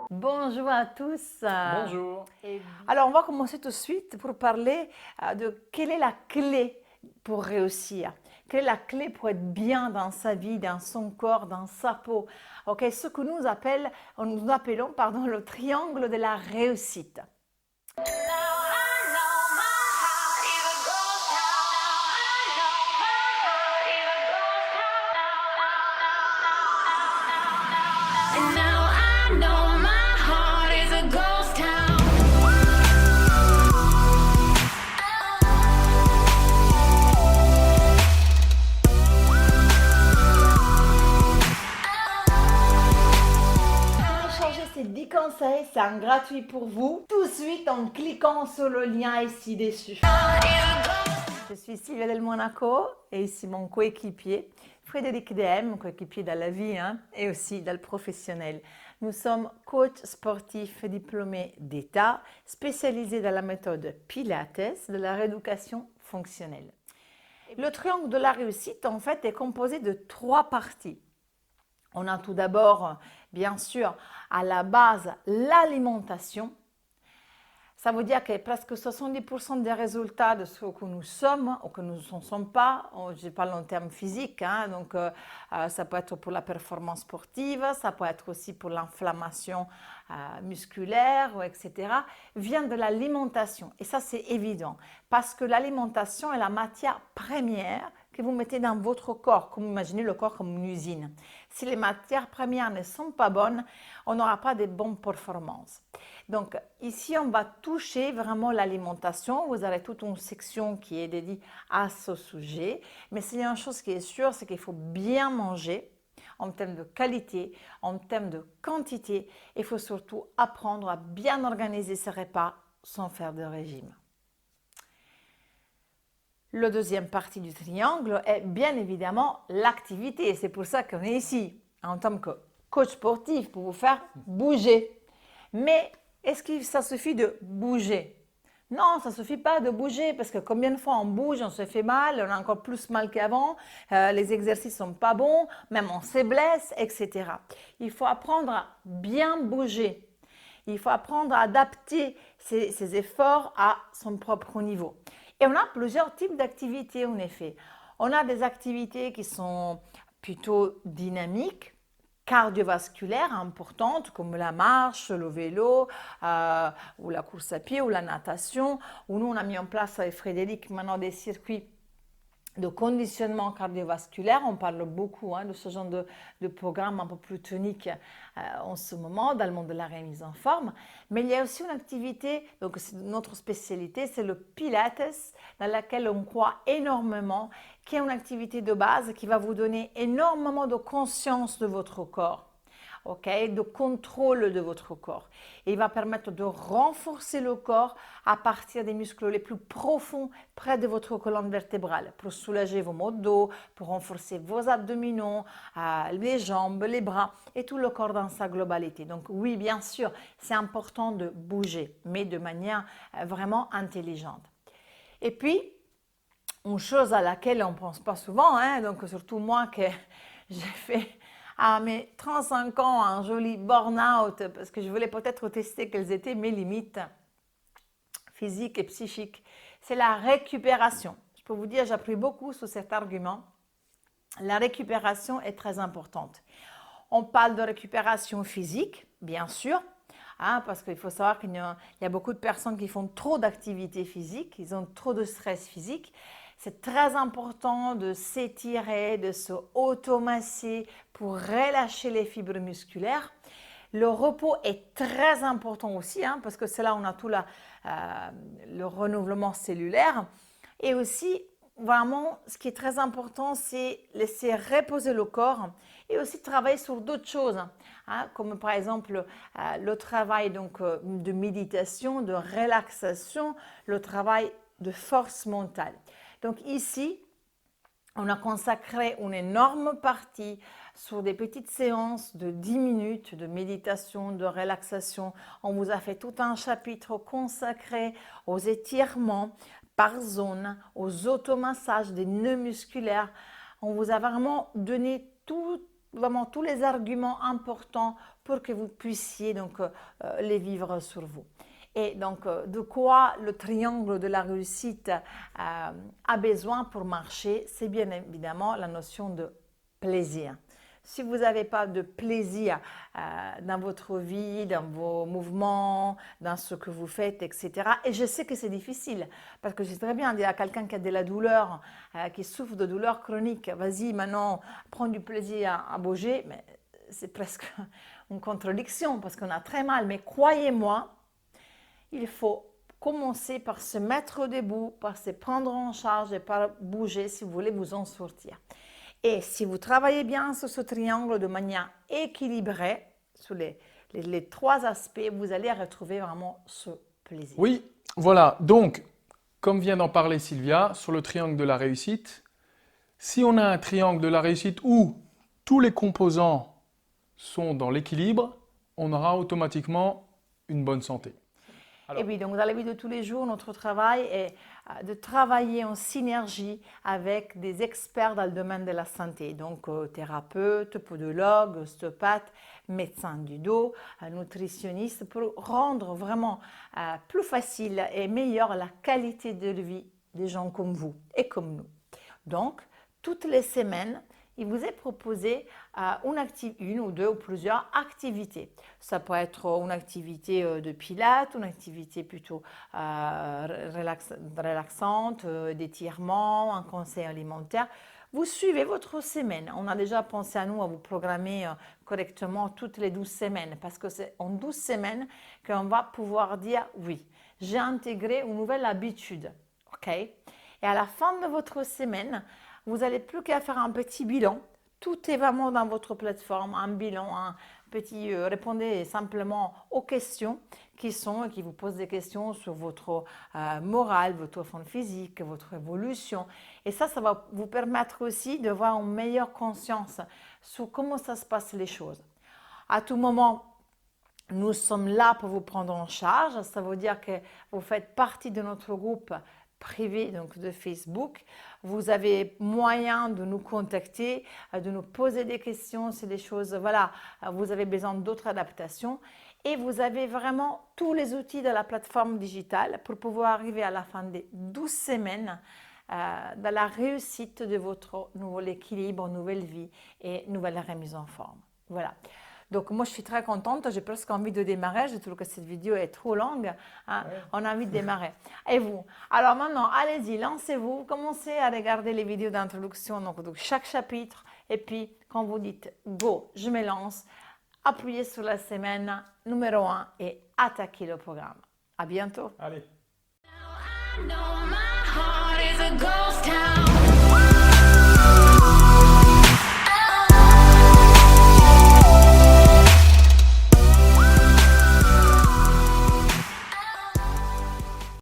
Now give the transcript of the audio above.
Bonjour à tous. Bonjour. Alors, on va commencer tout de suite pour parler de quelle est la clé pour réussir. Quelle est la clé pour être bien dans sa vie, dans son corps, dans sa peau. Ok, ce que nous appelons le triangle de la réussite. Ces 10 conseils, c'est un gratuit pour vous, tout de suite en cliquant sur le lien ici dessus. Je suis Sylvia Del Monaco et ici mon coéquipier, Frédéric DM, coéquipier dans la vie et aussi dans le professionnel. Nous sommes coachs sportifs diplômés d'État, spécialisés dans la méthode Pilates de la rééducation fonctionnelle. Le triangle de la réussite, en fait, est composé de 3 parties. On a tout d'abord, bien sûr, à la base, l'alimentation. Ça veut dire que presque 70% des résultats de ce que nous sommes ou que nous ne sommes pas, je parle en termes physiques, donc ça peut être pour la performance sportive, ça peut être aussi pour l'inflammation musculaire, etc., vient de l'alimentation. Et ça, c'est évident, parce que l'alimentation est la matière première que vous mettez dans votre corps, comme imaginez le corps comme une usine. Si les matières premières ne sont pas bonnes, on n'aura pas de bonnes performances. Donc ici, on va toucher vraiment l'alimentation. Vous avez toute une section qui est dédiée à ce sujet. Mais s'il y a une chose qui est sûre, c'est qu'il faut bien manger en termes de qualité, en termes de quantité. Il faut surtout apprendre à bien organiser ses repas sans faire de régime. La deuxième partie du triangle est bien évidemment l'activité. C'est pour ça qu'on est ici en tant que coach sportif pour vous faire bouger. Mais est-ce que ça suffit de bouger? Non, ça ne suffit pas de bouger parce que combien de fois on bouge, on se fait mal, on a encore plus mal qu'avant, les exercices ne sont pas bons, même on se blesse, etc. Il faut apprendre à bien bouger. Il faut apprendre à adapter ses efforts à son propre niveau. Et on a plusieurs types d'activités en effet. On a des activités qui sont plutôt dynamiques, cardiovasculaires importantes comme la marche, le vélo ou la course à pied ou la natation, où nous on a mis en place avec Frédéric maintenant des circuits de conditionnement cardiovasculaire. On parle beaucoup de ce genre de programme un peu plus tonique en ce moment dans le monde de la remise en forme. Mais il y a aussi une activité, donc notre spécialité, c'est le Pilates, dans laquelle on croit énormément, qui est une activité de base qui va vous donner énormément de conscience de votre corps. De contrôle de votre corps. Et il va permettre de renforcer le corps à partir des muscles les plus profonds près de votre colonne vertébrale pour soulager vos maux de dos, pour renforcer vos abdominaux, les jambes, les bras et tout le corps dans sa globalité. Donc oui, bien sûr, c'est important de bouger, mais de manière vraiment intelligente. Et puis, une chose à laquelle on ne pense pas souvent, donc surtout moi que j'ai fait à mes 35 ans un joli burn-out parce que je voulais peut-être tester quelles étaient mes limites physiques et psychiques. C'est la récupération. Je peux vous dire, j'ai appris beaucoup sur cet argument. La récupération est très importante. On parle de récupération physique, bien sûr, parce qu'il faut savoir qu'il y a beaucoup de personnes qui font trop d'activité physique, ils ont trop de stress physique. C'est très important de s'étirer, de se automasser pour relâcher les fibres musculaires. Le repos est très important aussi, parce que c'est là où on a tout le renouvellement cellulaire. Et aussi, vraiment, ce qui est très important, c'est laisser reposer le corps et aussi travailler sur d'autres choses, comme par exemple le travail de méditation, de relaxation, le travail de force mentale. Donc ici, on a consacré une énorme partie sur des petites séances de 10 minutes de méditation, de relaxation. On vous a fait tout un chapitre consacré aux étirements par zone, aux automassages des nœuds musculaires. On vous a vraiment donné tout vraiment tous les arguments importants pour que vous puissiez donc les vivre sur vous. Et donc, de quoi le triangle de la réussite a besoin pour marcher? C'est bien évidemment la notion de plaisir. Si vous n'avez pas de plaisir dans votre vie, dans vos mouvements, dans ce que vous faites, etc. Et je sais que c'est difficile, parce que c'est très bien dire à quelqu'un qui a de la douleur, qui souffre de douleur chronique, vas-y maintenant, prends du plaisir à bouger, mais c'est presque une contradiction, parce qu'on a très mal. Mais croyez-moi, il faut commencer par se mettre debout, par se prendre en charge et par bouger si vous voulez vous en sortir. Et si vous travaillez bien sur ce triangle de manière équilibrée, sur les trois aspects, vous allez retrouver vraiment ce plaisir. Oui, voilà. Donc, comme vient d'en parler Sylvia, sur le triangle de la réussite, si on a un triangle de la réussite où tous les composants sont dans l'équilibre, on aura automatiquement une bonne santé. Alors. Et oui, donc dans la vie de tous les jours, notre travail est de travailler en synergie avec des experts dans le domaine de la santé, donc thérapeutes, podologues, ostéopathes, médecins du dos, nutritionnistes, pour rendre vraiment plus facile et meilleure la qualité de vie des gens comme vous et comme nous. Donc, toutes les semaines, il vous est proposé une ou deux ou plusieurs activités. Ça peut être une activité de pilates, une activité plutôt relaxante, d'étirement, un conseil alimentaire. Vous suivez votre semaine. On a déjà pensé à nous à vous programmer correctement toutes les 12 semaines, parce que c'est en 12 semaines qu'on va pouvoir dire oui, j'ai intégré une nouvelle habitude. Okay? Et à la fin de votre semaine, vous n'avez plus qu'à faire un petit bilan. Tout est vraiment dans votre plateforme, un bilan, un petit. Répondez simplement aux questions qui vous posent des questions sur votre morale, votre forme physique, votre évolution. Et ça va vous permettre aussi de voir une meilleure conscience sur comment ça se passe les choses. À tout moment, nous sommes là pour vous prendre en charge. Ça veut dire que vous faites partie de notre groupe privé donc de Facebook. Vous avez moyen de nous contacter, de nous poser des questions, c'est des choses, voilà, vous avez besoin d'autres adaptations et vous avez vraiment tous les outils de la plateforme digitale pour pouvoir arriver à la fin des 12 semaines dans la réussite de votre nouvel équilibre, nouvelle vie et nouvelle remise en forme. Voilà. Donc moi je suis très contente, j'ai presque envie de démarrer, je trouve que cette vidéo est trop longue, hein? Ouais. On a envie de démarrer. Et vous? Alors maintenant, allez-y, lancez-vous, commencez à regarder les vidéos d'introduction, donc chaque chapitre, et puis quand vous dites go, je me lance, appuyez sur la semaine numéro 1 et attaquez le programme. À bientôt. Allez.